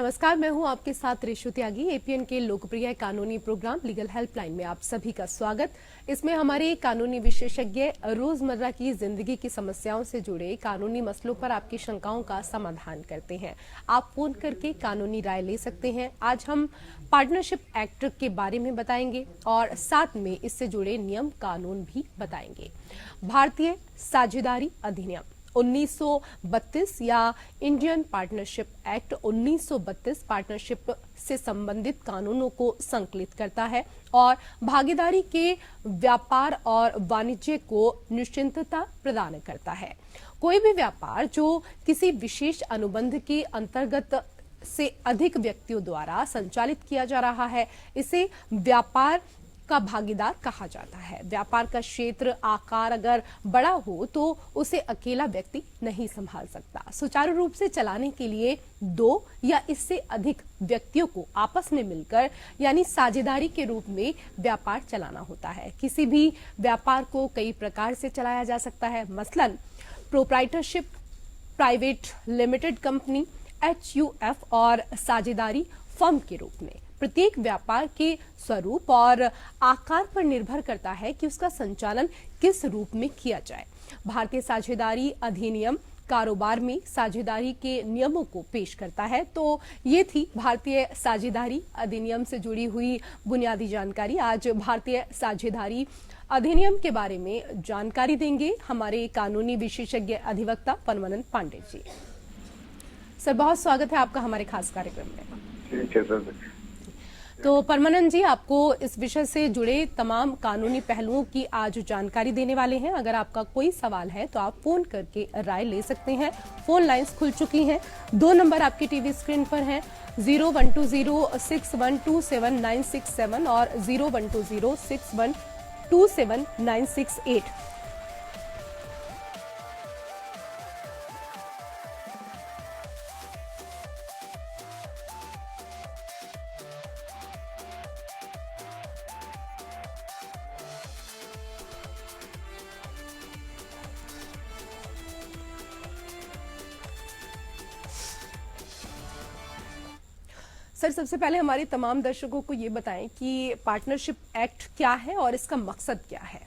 नमस्कार, मैं हूं आपके साथ रेशु त्यागी। एपीएन के लोकप्रिय कानूनी प्रोग्राम लीगल हेल्पलाइन में आप सभी का स्वागत। इसमें हमारे कानूनी विशेषज्ञ रोजमर्रा की जिंदगी की समस्याओं से जुड़े कानूनी मसलों पर आपकी शंकाओं का समाधान करते हैं। आप फोन करके कानूनी राय ले सकते हैं। आज हम पार्टनरशिप एक्ट के बारे में बताएंगे और साथ में इससे जुड़े नियम कानून भी बताएंगे। भारतीय साझेदारी अधिनियम 1932 या इंडियन पार्टनरशिप एक्ट 1932 पार्टनरशिप से संबंधित कानूनों को संकलित करता है और भागीदारी के व्यापार और वाणिज्य को निश्चिंतता प्रदान करता है। कोई भी व्यापार जो किसी विशेष अनुबंध के अंतर्गत से अधिक व्यक्तियों द्वारा संचालित किया जा रहा है, इसे व्यापार का भागीदार कहा जाता है। व्यापार का क्षेत्र आकार अगर बड़ा हो तो उसे अकेला व्यक्ति नहीं संभाल सकता। सुचारू रूप से चलाने के लिए दो या इससे अधिक व्यक्तियों को आपस में मिलकर यानी साझेदारी के रूप में व्यापार चलाना होता है। किसी भी व्यापार को कई प्रकार से चलाया जा सकता है, मसलन proprietorship, private limited company, HUF और साझेदारी फर्म के रूप में। प्रत्येक व्यापार के स्वरूप और आकार पर निर्भर करता है कि उसका संचालन किस रूप में किया जाए। भारतीय साझेदारी अधिनियम कारोबार में साझेदारी के नियमों को पेश करता है। तो ये थी भारतीय साझेदारी अधिनियम से जुड़ी हुई बुनियादी जानकारी। आज भारतीय साझेदारी अधिनियम के बारे में जानकारी देंगे हमारे कानूनी विशेषज्ञ अधिवक्ता परमानंद पांडे जी। सर, बहुत स्वागत है आपका हमारे खास कार्यक्रम में। ठीक है सर। तो परमानंद जी, आपको इस विषय से जुड़े तमाम कानूनी पहलुओं की आज जानकारी देने वाले हैं। अगर आपका कोई सवाल है तो आप फोन करके राय ले सकते हैं। फोन लाइंस खुल चुकी हैं। 2 नंबर आपकी टीवी स्क्रीन पर हैं, 0120612796 और 0120612796 सर, सबसे पहले हमारे तमाम दर्शकों को ये बताएं कि पार्टनरशिप एक्ट क्या है और इसका मकसद क्या है।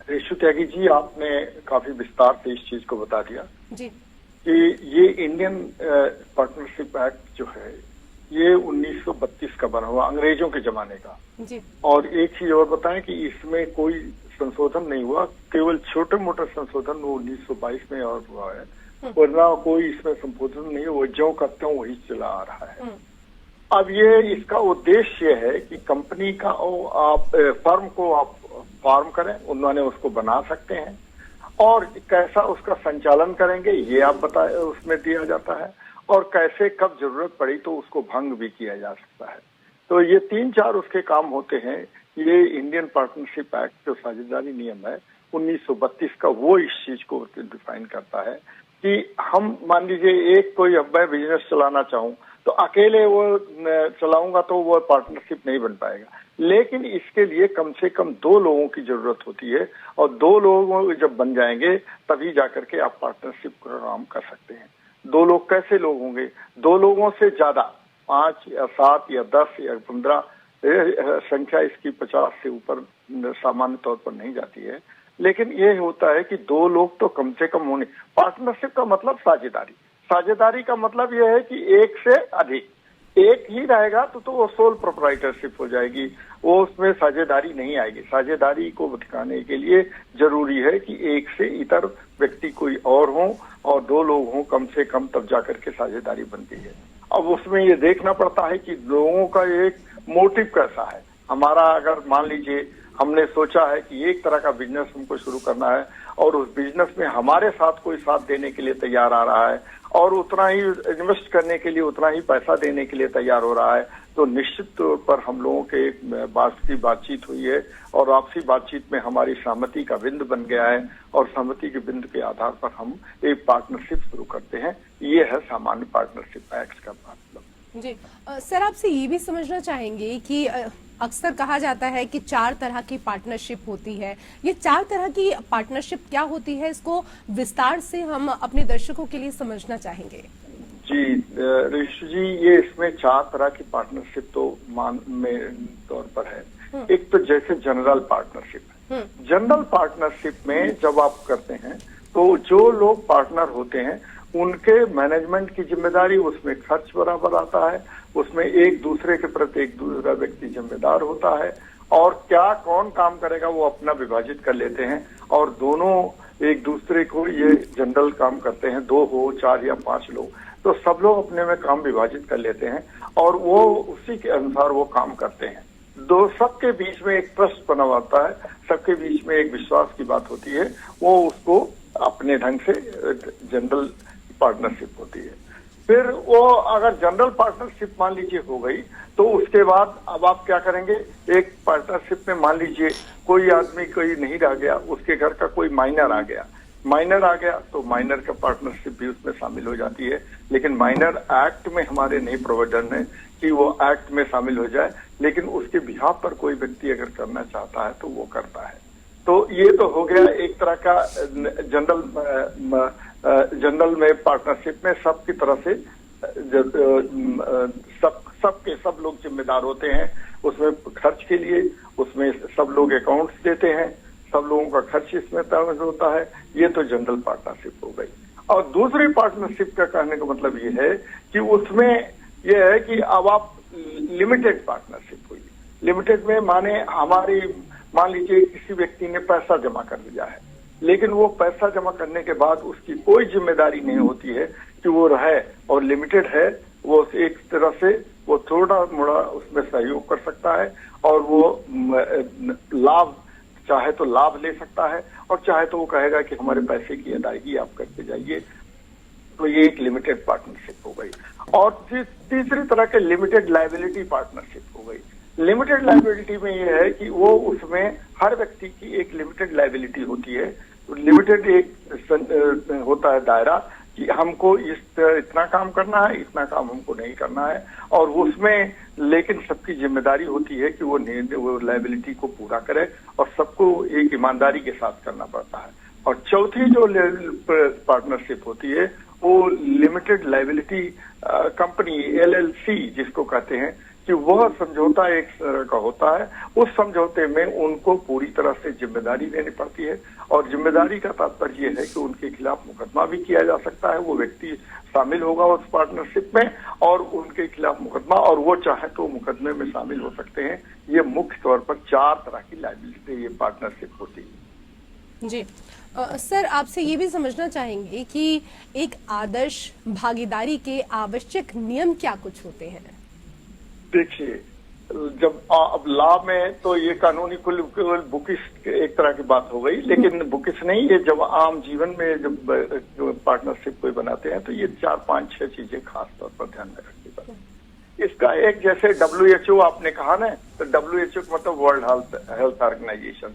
रेशु त्यागी जी, आपने काफी विस्तार से इस चीज को बता दिया जी कि ये इंडियन पार्टनरशिप एक्ट जो है ये 1932 का बना हुआ, अंग्रेजों के जमाने का जी। और एक चीज और बताएं कि इसमें कोई संशोधन नहीं हुआ, केवल छोटे मोटे संशोधन वो 1922 में और हुआ है, वरना कोई इसमें संशोधन नहीं है। वो जो करते हो वही चला आ रहा है। अब ये इसका उद्देश्य है कि कंपनी का आप फर्म को आप फॉर्म करें, उन्होंने उसको बना सकते हैं और कैसा उसका संचालन करेंगे ये आप बताए उसमें दिया जाता है, और कैसे कब जरूरत पड़ी तो उसको भंग भी किया जा सकता है। तो ये 3-4 उसके काम होते हैं। ये इंडियन पार्टनरशिप एक्ट जो साझेदारी नियम है 1932 का, वो इस चीज को डिफाइन करता है कि हम मान लीजिए एक कोई अब मैं बिजनेस चलाना चाहूं तो अकेले वो चलाऊंगा तो वो पार्टनरशिप नहीं बन पाएगा, लेकिन इसके लिए कम से कम 2 लोगों की जरूरत होती है और 2 लोग जब बन जाएंगे तभी जाकर के आप पार्टनरशिप प्रोग्राम कर सकते हैं। 2 लोग कैसे लोग होंगे? 2 लोगों से ज्यादा, 5 या 7 या 10 या 15 संख्या इसकी 50 से ऊपर सामान्य तौर पर नहीं जाती है, लेकिन ये होता है कि 2 लोग तो कम से कम होने। पार्टनरशिप का मतलब साझेदारी, साझेदारी का मतलब यह है कि एक से अधिक, एक ही रहेगा तो वो सोल प्रोप्राइटरशिप हो जाएगी, वो उसमें साझेदारी नहीं आएगी। साझेदारी को दिखाने के लिए जरूरी है कि एक से इतर व्यक्ति कोई और हो और 2 लोग हों कम से कम, तब जाकर के साझेदारी बनती है। अब उसमें ये देखना पड़ता है कि लोगों का एक मोटिव कैसा है। हमारा अगर मान लीजिए हमने सोचा है कि एक तरह का बिजनेस हमको शुरू करना है और उस बिजनेस में हमारे साथ कोई साथ देने के लिए तैयार आ रहा है और उतना ही इन्वेस्ट करने के लिए, उतना ही पैसा देने के लिए तैयार हो रहा है, तो निश्चित तौर पर हम लोगों के आपसी बातचीत हुई है और आपसी बातचीत में हमारी सहमति का बिंदु बन गया है और सहमति के बिंदु के आधार पर हम एक पार्टनरशिप शुरू करते हैं। ये है सामान्य पार्टनरशिप एक्ट का मतलब। जी सर, आपसे ये भी समझना चाहेंगे कि अक्सर कहा जाता है कि 4 तरह की पार्टनरशिप होती है। ये 4 तरह की पार्टनरशिप क्या होती है, इसको विस्तार से हम अपने दर्शकों के लिए समझना चाहेंगे। जी ऋषि जी, ये इसमें 4 तरह की पार्टनरशिप तो मान में तौर पर है। एक तो जैसे जनरल पार्टनरशिप है। जनरल पार्टनरशिप में जब आप करते हैं तो जो लोग पार्टनर होते हैं उनके मैनेजमेंट की जिम्मेदारी, उसमें खर्च बराबर आता है, उसमें एक दूसरे के प्रति एक दूसरा व्यक्ति जिम्मेदार होता है, और क्या कौन काम करेगा वो अपना विभाजित कर लेते हैं, और दोनों एक दूसरे को ये जनरल काम करते हैं। 2 हो 4 या 5 लोग, तो सब लोग अपने में काम विभाजित कर लेते हैं और वो उसी के अनुसार वो काम करते हैं। सबके बीच में एक ट्रस्ट बना होता है, सबके बीच में एक विश्वास की बात होती है, वो उसको अपने ढंग से जनरल पार्टनरशिप होती है। फिर वो अगर जनरल पार्टनरशिप मान लीजिए हो गई, तो उसके बाद अब आप क्या करेंगे, एक पार्टनरशिप में मान लीजिए कोई आदमी कोई नहीं रह गया, उसके घर का कोई माइनर आ गया, तो माइनर का पार्टनरशिप भी उसमें शामिल हो जाती है। लेकिन माइनर एक्ट में हमारे नहीं प्रावधान है कि वो एक्ट में शामिल हो जाए, लेकिन उसके बिहाफ पर कोई व्यक्ति अगर करना चाहता है तो वो करता है। तो ये तो हो गया एक तरह का जनरल में पार्टनरशिप में सबकी तरह से सब लोग जिम्मेदार होते हैं उसमें खर्च के लिए, उसमें सब लोग अकाउंट्स देते हैं, सब लोगों का खर्च इसमें तय होता है। ये तो जनरल पार्टनरशिप हो गई। और दूसरी पार्टनरशिप का कहने का मतलब ये है कि उसमें ये है कि अब आप लिमिटेड पार्टनरशिप हुई। लिमिटेड में मान लीजिए किसी व्यक्ति ने पैसा जमा कर दिया है, लेकिन वो पैसा जमा करने के बाद उसकी कोई जिम्मेदारी नहीं होती है कि वो रहे, और लिमिटेड है, वो एक तरह से वो थोड़ा मोड़ा उसमें सहयोग कर सकता है, और वो लाभ चाहे तो लाभ ले सकता है, और चाहे तो वो कहेगा कि हमारे पैसे की अदायगी आप करके जाइए। तो ये एक लिमिटेड पार्टनरशिप हो गई। और तीसरी तरह के लिमिटेड लायबिलिटी पार्टनरशिप हो गई। लिमिटेड लायबिलिटी में ये है कि वो उसमें हर व्यक्ति की एक लिमिटेड लायबिलिटी होती है। लिमिटेड एक होता है दायरा कि हमको इतना काम करना है, इतना काम हमको नहीं करना है, और उसमें लेकिन सबकी जिम्मेदारी होती है कि वो लायबिलिटी को पूरा करे, और सबको एक ईमानदारी के साथ करना पड़ता है। और चौथी जो पार्टनरशिप होती है वो लिमिटेड लायबिलिटी कंपनी LLC जिसको कहते हैं, कि वह समझौता एक तरह का होता है। उस समझौते में उनको पूरी तरह से जिम्मेदारी लेनी पड़ती है, और जिम्मेदारी का तात्पर्य यह है कि उनके खिलाफ मुकदमा भी किया जा सकता है। वो व्यक्ति शामिल होगा उस पार्टनरशिप में और उनके खिलाफ मुकदमा, और वो चाहे तो मुकदमे में शामिल हो सकते हैं। ये मुख्य तौर पर 4 तरह की लायबिलिटी ये पार्टनरशिप होती है। जी सर, आपसे ये भी समझना चाहेंगे कि एक आदर्श भागीदारी के आवश्यक नियम क्या कुछ होते हैं? देखिए, जब अब लॉ में तो ये कानूनी केवल बुकिश एक तरह की बात हो गई, लेकिन बुकिश नहीं, ये जब आम जीवन में जब पार्टनरशिप कोई बनाते हैं तो ये 4, 5, 6 चीजें खास तौर पर ध्यान में रखनी पड़ती है। इसका एक जैसे WHO आपने कहा ना, तो WHO मतलब वर्ल्ड हेल्थ ऑर्गेनाइजेशन,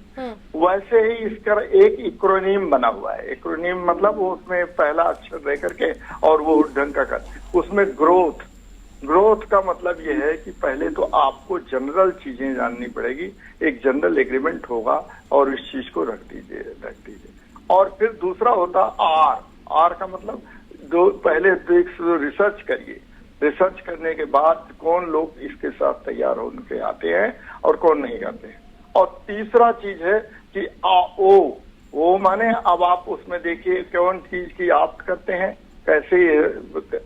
वैसे ही इसका एक एक्रोनिम बना हुआ है। एक्रोनिम मतलब वो उसमें पहला अक्षर रह करके और वो ढंग का उसमें ग्रोथ का मतलब ये है कि पहले तो आपको जनरल चीजें जाननी पड़ेगी। एक जनरल एग्रीमेंट होगा और इस चीज को रख दीजिए। और फिर दूसरा होता आर का मतलब पहले रिसर्च करिए। रिसर्च करने के बाद कौन लोग इसके साथ तैयार होने आते हैं और कौन नहीं आते हैं। और तीसरा चीज है कि ओ माने अब आप उसमें देखिए कौन चीज की आप करते हैं, कैसे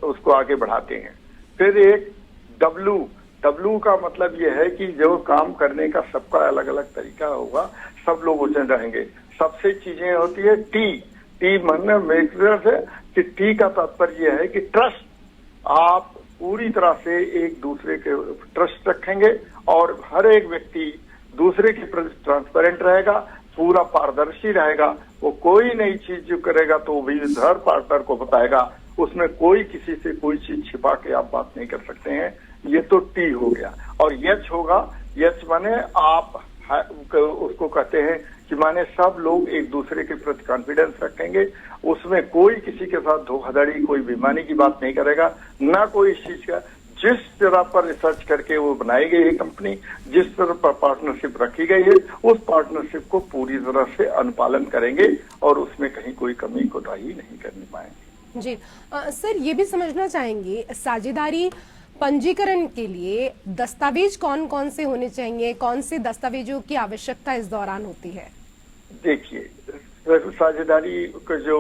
उसको आगे बढ़ाते हैं। फिर एक डब्लू का मतलब यह है कि जो काम करने का सबका अलग अलग तरीका होगा, सब लोग उसमें रहेंगे। सबसे चीजें होती है टी मतलब मेजर है कि टी का तात्पर्य यह है कि ट्रस्ट। आप पूरी तरह से एक दूसरे के ट्रस्ट रखेंगे और हर एक व्यक्ति दूसरे के प्रति ट्रांसपेरेंट रहेगा, पूरा पारदर्शी रहेगा। वो कोई नई चीज जो करेगा तो भी हर पार्टनर को बताएगा, उसमें कोई किसी से कोई चीज छिपा के आप बात नहीं कर सकते हैं। ये तो टी हो गया। और यच होगा, यच माने आप उसको कहते हैं कि माने सब लोग एक दूसरे के प्रति कॉन्फिडेंस रखेंगे, उसमें कोई किसी के साथ धोखाधड़ी कोई बेईमानी की बात नहीं करेगा, ना कोई इस चीज का जिस तरह पर रिसर्च करके वो बनाई गई है कंपनी, जिस तरह पर पार्टनरशिप रखी गई है, उस पार्टनरशिप को पूरी तरह से अनुपालन करेंगे और उसमें कहीं कोई कमी कोताही नहीं करने पाएंगे। जी सर, ये भी समझना चाहेंगे साझेदारी पंजीकरण के लिए दस्तावेज कौन कौन से होने चाहिए, कौन से दस्तावेजों की आवश्यकता इस दौरान होती है? देखिए, साझेदारी का जो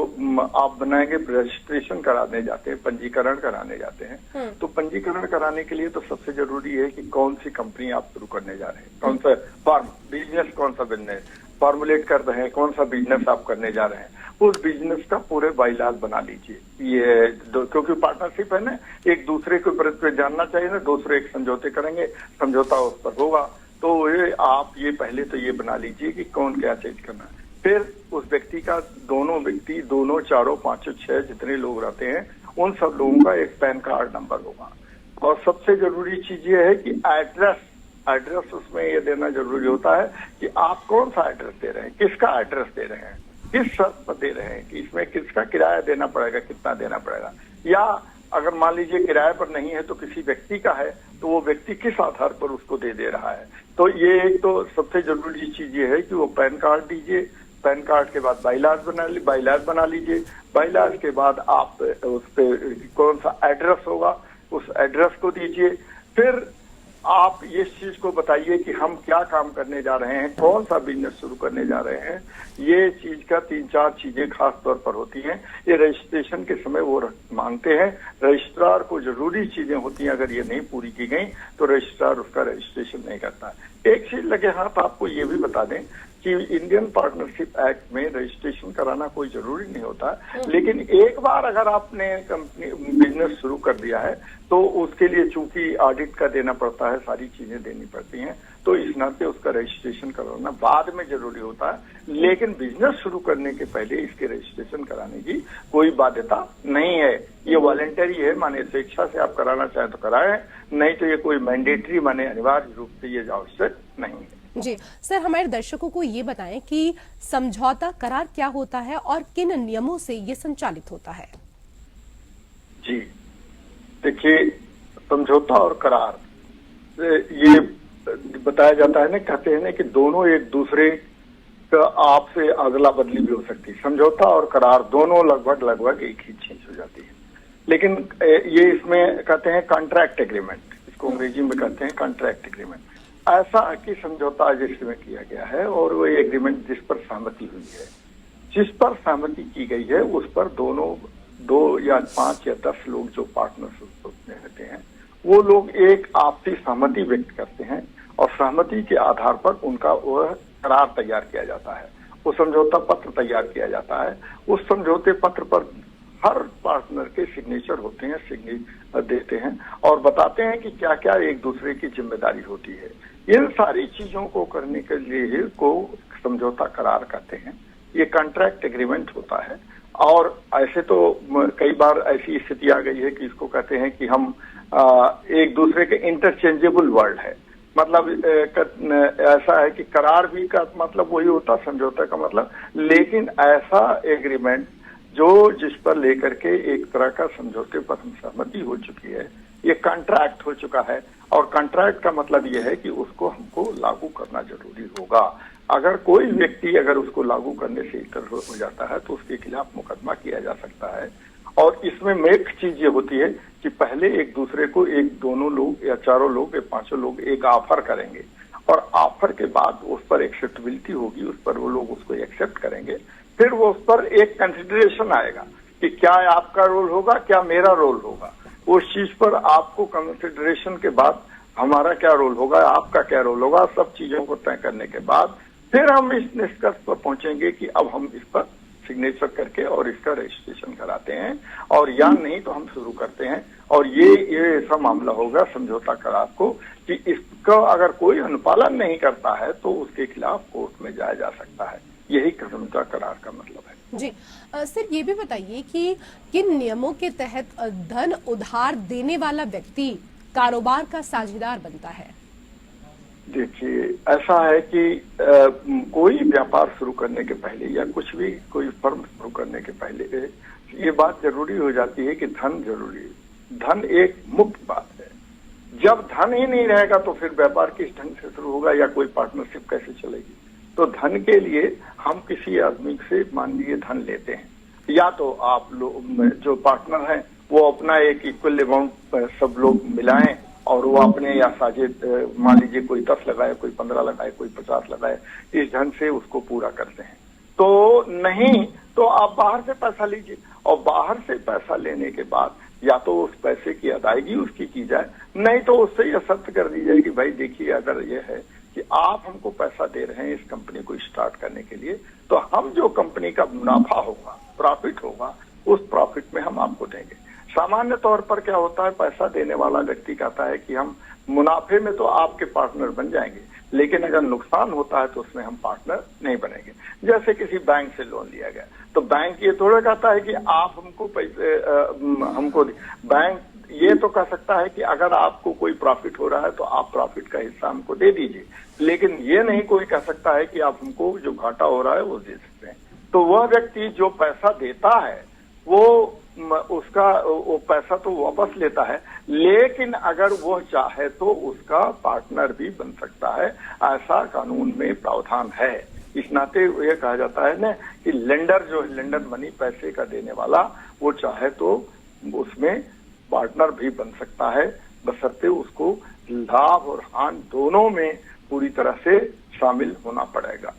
आप बनाएंगे, रजिस्ट्रेशन कराने जाते हैं, पंजीकरण कराने जाते हैं, तो पंजीकरण कराने के लिए तो सबसे जरूरी है कि कौन सी कंपनी आप शुरू करने जा रहे हैं, कौन सा बिजनेस, कौन सा बिजनेस फॉर्मुलेट कर रहे हैं, कौन सा बिजनेस आप करने जा रहे हैं, उस बिजनेस का पूरे बाइलाज बना लीजिए। ये क्योंकि पार्टनरशिप है ना, एक दूसरे के प्रति जानना चाहिए ना, दूसरे एक समझौते करेंगे, समझौता उस पर होगा, तो ये आप ये पहले तो ये बना लीजिए कि कौन क्या चीज करना है। फिर उस व्यक्ति का, दोनों चारों पांचों छह जितने लोग रहते हैं, उन सब लोगों का एक पैन कार्ड नंबर होगा। और सबसे जरूरी चीज ये है कि एड्रेस उसमें ये देना जरूरी होता है कि आप कौन सा एड्रेस दे रहे हैं, किसका एड्रेस दे रहे हैं, किस शर्त पर दे रहे हैं, कि इसमें किसका किराया देना पड़ेगा, कितना देना पड़ेगा, या अगर मान लीजिए किराए पर नहीं है तो किसी व्यक्ति का है, तो वो व्यक्ति किस आधार पर उसको दे रहा है। तो ये एक तो सबसे जरूरी चीज ये है कि वो पैन कार्ड दीजिए, पैन कार्ड के बाद बाइलाज बना लीजिए, बाइलाज के बाद आप उस पे कौन सा एड्रेस होगा उस एड्रेस को दीजिए। फिर आप इस चीज को बताइए कि हम क्या काम करने जा रहे हैं, कौन सा बिजनेस शुरू करने जा रहे हैं। ये चीज का 3-4 चीजें खास तौर पर होती हैं, ये रजिस्ट्रेशन के समय वो मांगते हैं। रजिस्ट्रार को जरूरी चीजें होती हैं, अगर ये नहीं पूरी की गई तो रजिस्ट्रार उसका रजिस्ट्रेशन नहीं करता। एक चीज लगे हाथ आपको ये भी बता दें कि इंडियन पार्टनरशिप एक्ट में रजिस्ट्रेशन कराना कोई जरूरी नहीं होता, लेकिन एक बार अगर आपने कंपनी बिजनेस शुरू कर दिया है तो उसके लिए चूंकि ऑडिट का देना पड़ता है, सारी चीजें देनी पड़ती हैं, तो इस नाते उसका रजिस्ट्रेशन कराना बाद में जरूरी होता है। लेकिन बिजनेस शुरू करने के पहले इसके रजिस्ट्रेशन कराने की कोई बाध्यता नहीं है, ये वॉलेंटरी है, माने स्वेच्छा से आप कराना चाहें तो कराएं, नहीं तो ये कोई मैंडेटरी माने अनिवार्य रूप से ये आवश्यक नहीं है। जी सर, हमारे दर्शकों को ये बताएं कि समझौता करार क्या होता है और किन नियमों से ये संचालित होता है? जी देखिए, समझौता और करार ये बताया जाता है ना, कहते हैं ना कि दोनों एक दूसरे का आपसे अदला बदली भी हो सकती है। समझौता और करार दोनों लगभग एक ही चीज हो जाती है, लेकिन ये इसमें कहते हैं कॉन्ट्रैक्ट एग्रीमेंट, इसको अंग्रेजी में कहते हैं कॉन्ट्रैक्ट एग्रीमेंट। ऐसा कि समझौता जिसमें किया गया है और वो एग्रीमेंट जिस पर सहमति हुई है, जिस पर सहमति की गई है उस पर दोनों 2 या 5 या 10 लोग जो पार्टनर्स में रहते हैं, वो लोग एक आपसी सहमति व्यक्त करते हैं और सहमति के आधार पर उनका वह करार तैयार किया जाता है, वो समझौता पत्र तैयार किया जाता है। उस समझौते पत्र पर हर पार्टनर के सिग्नेचर होते हैं, सिग्नेचर देते हैं और बताते हैं कि क्या क्या एक दूसरे की जिम्मेदारी होती है। इन सारी चीजों को करने के लिए को समझौता करार कहते हैं, ये कॉन्ट्रैक्ट एग्रीमेंट होता है। और ऐसे तो कई बार ऐसी स्थिति आ गई है कि इसको कहते हैं कि हम एक दूसरे के इंटरचेंजेबल वर्ड है, मतलब ऐसा है कि करार भी का मतलब वही होता, समझौता का मतलब, लेकिन ऐसा एग्रीमेंट जो जिस पर लेकर के एक तरह का समझौते पर सहमति हो चुकी है, ये कॉन्ट्रैक्ट हो चुका है। और कॉन्ट्रैक्ट का मतलब ये है कि उसको हमको लागू करना जरूरी होगा। अगर कोई व्यक्ति अगर उसको लागू करने से इतर हो जाता है तो उसके खिलाफ मुकदमा किया जा सकता है। और इसमें एक चीज ये होती है कि पहले एक दूसरे को दोनों लोग या चारों लोग या 5 लोग एक ऑफर करेंगे और ऑफर के बाद उस पर एक्सेप्टेबिलिटी होगी, उस पर वो लोग उसको एक्सेप्ट करेंगे। फिर वो उस पर एक कंसिडरेशन आएगा कि क्या आपका रोल होगा, क्या मेरा रोल होगा। उस चीज पर आपको कंसिडरेशन के बाद हमारा क्या रोल होगा, आपका क्या रोल होगा, सब चीजों को तय करने के बाद फिर हम इस निष्कर्ष पर पहुंचेंगे कि अब हम इस पर सिग्नेचर करके और इसका रजिस्ट्रेशन कराते हैं, और या नहीं तो हम शुरू करते हैं। और ये ऐसा मामला होगा समझौता करार को कि इसका अगर कोई अनुपालन नहीं करता है तो उसके खिलाफ कोर्ट में जाया जा सकता है। यही समझौता करार का मतलब है। जी सर, ये भी बताइए कि किन नियमों के तहत धन उधार देने वाला व्यक्ति कारोबार का साझेदार बनता है? देखिए, ऐसा है कि कोई व्यापार शुरू करने के पहले या कुछ भी कोई फर्म शुरू करने के पहले ये बात जरूरी हो जाती है कि धन जरूरी है। धन एक मुख्य बात है, जब धन ही नहीं रहेगा तो फिर व्यापार किस ढंग से शुरू होगा या कोई पार्टनरशिप कैसे चलेगी। तो धन के लिए हम किसी आदमी से मान लीजिए धन लेते हैं, या तो आप लोग जो पार्टनर हैं वो अपना एक इक्वल अमाउंट सब लोग मिलाएं और वो अपने या साझे मान लीजिए कोई 10 लगाए, कोई 15 लगाए, कोई 50 लगाए, इस ढंग से उसको पूरा करते हैं। तो नहीं तो आप बाहर से पैसा लीजिए और बाहर से पैसा लेने के बाद या तो उस पैसे की अदायगी उसकी की जाए, नहीं तो उससे यह शर्त कर दी जाए कि भाई देखिए अगर ये है कि आप हमको पैसा दे रहे हैं इस कंपनी को स्टार्ट करने के लिए, तो हम जो कंपनी का मुनाफा होगा, प्रॉफिट होगा, उस प्रॉफिट में हम आपको देंगे। सामान्य तौर पर क्या होता है, पैसा देने वाला व्यक्ति कहता है कि हम मुनाफे में तो आपके पार्टनर बन जाएंगे, लेकिन अगर नुकसान होता है तो उसमें हम पार्टनर नहीं बनेंगे। जैसे किसी बैंक से लोन लिया गया तो बैंक ये थोड़ा कहता है कि आप हमको पैसे हमको, बैंक ये तो कह सकता है कि अगर आपको कोई प्रॉफिट हो रहा है तो आप प्रॉफिट का हिस्सा हमको दे दीजिए, लेकिन ये नहीं कोई कह सकता है कि आप हमको जो घाटा हो रहा है वो दे सकते हैं। तो वह व्यक्ति जो पैसा देता है वो उसका वो पैसा तो वापस लेता है, लेकिन अगर वो चाहे तो उसका पार्टनर भी बन सकता है, ऐसा कानून में प्रावधान है। इस नाते ये कहा जाता है ना कि लेंडर जो है, लेंडर मनी पैसे का देने वाला, वो चाहे तो उसमें पार्टनर भी बन सकता है, बशर्ते उसको लाभ और हानि दोनों में पूरी तरह से शामिल होना पड़ेगा।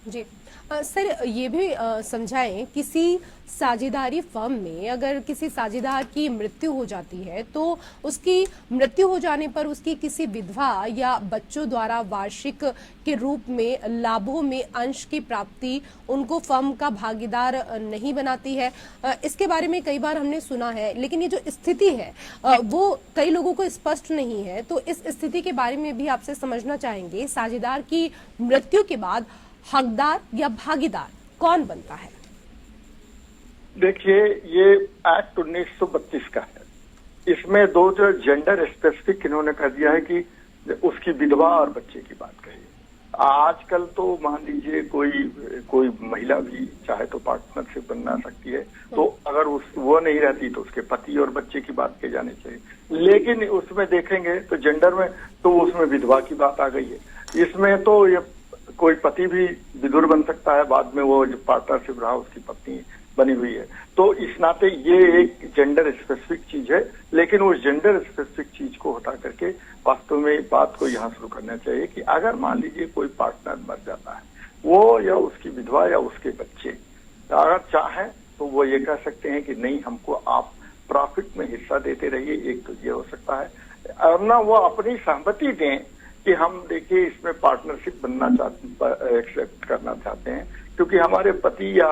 जी सर, ये भी समझाएं, किसी साझेदारी फर्म में अगर किसी साझेदार की मृत्यु हो जाती है तो उसकी मृत्यु हो जाने पर उसकी किसी विधवा या बच्चों द्वारा वार्षिक के रूप में लाभों में अंश की प्राप्ति उनको फर्म का भागीदार नहीं बनाती है। इसके बारे में कई बार हमने सुना है, लेकिन ये जो स्थिति है वो कई लोगों को स्पष्ट नहीं है। तो इस स्थिति के बारे में भी आपसे समझना चाहेंगे, साझेदार की मृत्यु के बाद हकदार या भागीदार कौन बनता है? देखिए, ये एक्ट 1932 का है। इसमें दो जो जेंडर स्पेसिफिक इन्होंने कह दिया है कि उसकी विधवा और बच्चे की बात कही। आजकल तो मान लीजिए कोई महिला भी चाहे तो पार्टनरशिप बनना सकती है, तो अगर वो नहीं रहती तो उसके पति और बच्चे की बात की जानी चाहिए। लेकिन उसमें देखेंगे तो जेंडर में तो उसमें विधवा की बात आ गई है। इसमें तो ये कोई पति भी विधुर बन सकता है, बाद में वो जो पार्टनरशिप रहा उसकी पत्नी बनी हुई है। तो इस नाते ये एक जेंडर स्पेसिफिक चीज है, लेकिन उस जेंडर स्पेसिफिक चीज को हटा करके वास्तव में बात को यहाँ शुरू करना चाहिए कि अगर मान लीजिए कोई पार्टनर मर जाता है, वो या उसकी विधवा या उसके बच्चे अगर चाहें तो वो ये कह सकते हैं कि नहीं, हमको आप प्रॉफिट में हिस्सा देते रहिए। एक तो ये हो सकता है, और ना वो अपनी सहमति दें कि हम देखिए इसमें पार्टनरशिप बनना चाहते, एक्सेप्ट करना चाहते हैं, क्योंकि हमारे पति या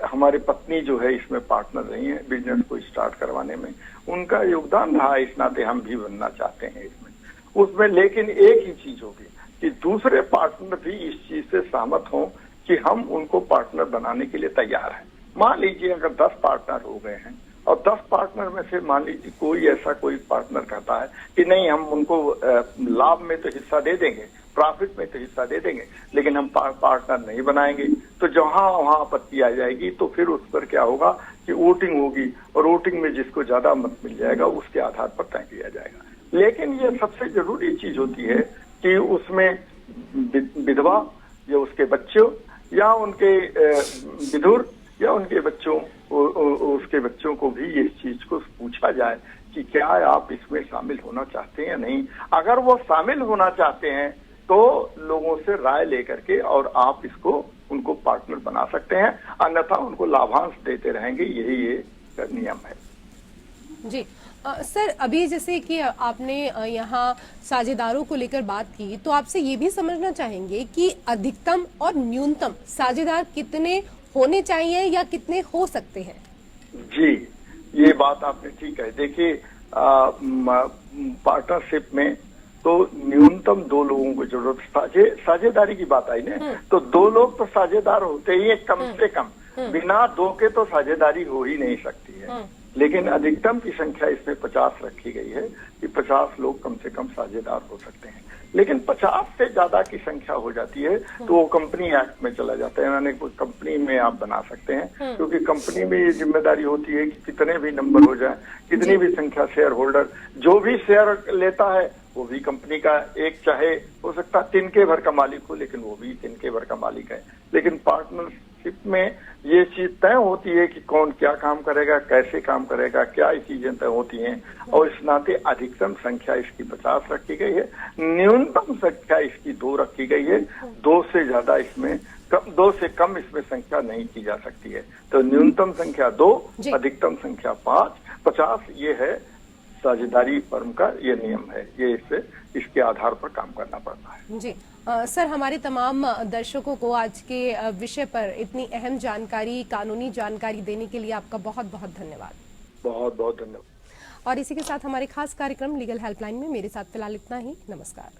हमारे पत्नी जो है इसमें पार्टनर रही है बिजनेस को स्टार्ट करवाने में, उनका योगदान रहा, इस नाते हम भी बनना चाहते हैं इसमें उसमें। लेकिन एक ही चीज होगी कि दूसरे पार्टनर भी इस चीज से सहमत हों कि हम उनको पार्टनर बनाने के लिए तैयार हैं। मान लीजिए अगर 10 पार्टनर हो गए हैं और 10 पार्टनर में से मान लीजिए कोई पार्टनर कहता है कि नहीं, हम उनको लाभ में तो हिस्सा दे देंगे, प्रॉफिट में तो हिस्सा दे देंगे, लेकिन हम पार्टनर नहीं बनाएंगे, तो जहां वहां आपत्ति आ जाएगी तो फिर उस पर क्या होगा कि वोटिंग होगी और वोटिंग में जिसको ज्यादा मत मिल जाएगा उसके आधार पर तय किया जाएगा। लेकिन ये सबसे जरूरी चीज होती है कि उसमें विधवा या उसके बच्चों या उनके विधुर या उनके उसके बच्चों को भी इस चीज को पूछा जाए कि क्या आप इसमें शामिल होना चाहते हैं या नहीं। अगर वो शामिल होना चाहते हैं तो लोगों से राय लेकर के और आप इसको उनको पार्टनर बना सकते हैं, अन्यथा उनको लाभांश देते रहेंगे। यही ये नियम है। जी सर, अभी जैसे कि आपने यहाँ साझेदारों को लेकर बात की, तो आपसे ये भी समझना चाहेंगे कि अधिकतम और न्यूनतम साझेदार कितने होने चाहिए या कितने हो सकते हैं? जी, ये बात आपने ठीक है। देखिए, पार्टनरशिप में तो न्यूनतम 2 लोगों को जरूरत, साझेदारी की बात आई ना, तो 2 लोग तो साझेदार होते ही है कम से कम। बिना 2 के तो साझेदारी हो ही नहीं सकती है। लेकिन अधिकतम की संख्या इसमें 50 रखी गई है कि 50 लोग कम से कम साझेदार हो सकते हैं। लेकिन 50 से ज्यादा की संख्या हो जाती है तो वो कंपनी एक्ट में चला जाता है, यानी कोई कंपनी में आप बना सकते हैं, क्योंकि कंपनी में ये जिम्मेदारी होती है कि कितने भी नंबर हो जाए, कितनी भी संख्या शेयर होल्डर, जो भी शेयर लेता है वो भी कंपनी का एक, चाहे हो सकता है तिनके भर का मालिक हो, लेकिन वो भी तिनके भर का मालिक है। लेकिन पार्टनरशिप में ये चीज तय होती है कि कौन क्या काम करेगा, कैसे काम करेगा, क्या चीजें तय होती हैं, और इस नाते अधिकतम संख्या इसकी 50 रखी गई है, न्यूनतम संख्या इसकी 2 रखी गई है। 2 से ज्यादा इसमें 2 से कम इसमें संख्या नहीं की जा सकती है। तो न्यूनतम संख्या 2, अधिकतम संख्या 5, 50 ये है साझेदारी फर्म का ये नियम है, ये इसके आधार पर काम करना पड़ता है। जी सर, हमारे तमाम दर्शकों को आज के विषय पर इतनी अहम जानकारी, कानूनी जानकारी देने के लिए आपका बहुत बहुत धन्यवाद। बहुत बहुत धन्यवाद। और इसी के साथ हमारे खास कार्यक्रम लीगल हेल्पलाइन में मेरे साथ फिलहाल इतना ही। नमस्कार।